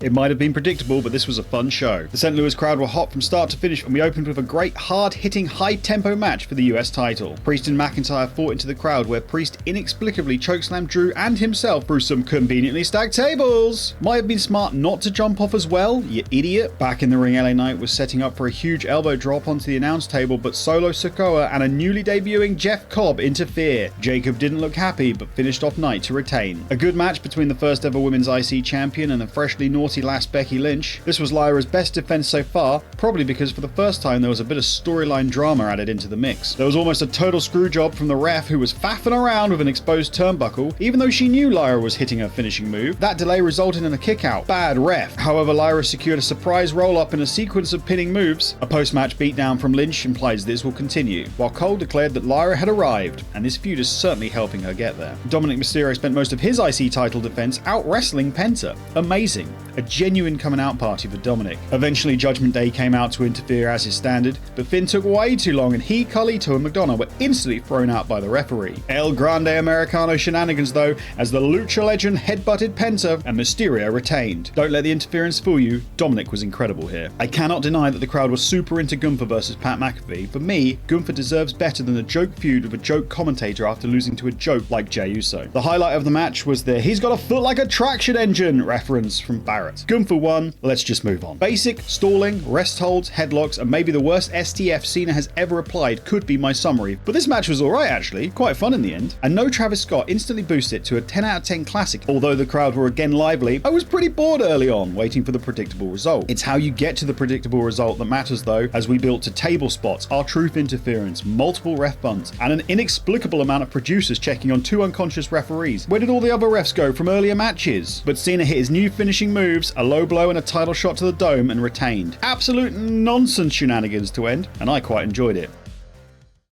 It might have been predictable, but this was a fun show. The St. Louis crowd were hot from start to finish, and we opened with a great, hard-hitting, high-tempo match for the US title. Priest and McIntyre fought into the crowd, where Priest inexplicably chokeslammed Drew and himself through some conveniently stacked tables. Might have been smart not to jump off as well, you idiot. Back in the ring, LA Knight was setting up for a huge elbow drop onto the announce table, but Solo Sikoa and a newly debuting Jeff Cobb interfere. Jacob didn't look happy, but finished off Knight to retain. A good match between the first ever women's IC champion and a freshly naughty lass Becky Lynch. This was Lyra's best defense so far, probably because for the first time there was a bit of storyline drama added into the mix. There was almost a total screw job from the ref, who was faffing around with an exposed turnbuckle, even though she knew Lyra was hitting her finishing move. That delay resulted in a kick out. Bad ref. However, Lyra secured a surprise roll-up in a sequence of pinning moves. A post-match beatdown from Lynch implies this will continue, while Cole declared that Lyra had arrived, and this feud is certainly helping her get there. Dominic Mysterio spent most of his IC title defense out wrestling Penta. Amazing. A genuine coming out party for Dominic. Eventually Judgment Day came out to interfere as is standard, but Finn took way too long and he, Carlito and McDonough were instantly thrown out by the referee. El Grande Americano shenanigans though, as the Lucha legend headbutted Penta and Mysterio retained. Don't let the interference fool you, Dominic was incredible here. I cannot deny that the crowd was super into Gunther versus Pat McAfee. For me, Gunther deserves better than a joke feud with a joke commentator after losing to a joke like Jey Uso. The highlight of the match was the "he's got a foot like a traction engine" reference from Barrett. Gunther won, let's just move on. Basic, stalling, rest holds, headlocks, and maybe the worst STF Cena has ever applied could be my summary, but this match was alright actually, quite fun in the end. And no Travis Scott instantly boosted it to a 10 out of 10 classic. Although the crowd were again lively, I was pretty bored early on, waiting for the predictable result. It's how you get to the predictable result that matters though, as we built to table spots, R-Truth interference, multiple ref bunts, and an inexplicable amount of producers checking on two unconscious referees. Where did all the other refs go from earlier matches? But Cena hit his new finishing moves, a low blow and a title shot to the dome, and retained. Absolute nonsense shenanigans to end, and I quite enjoyed it.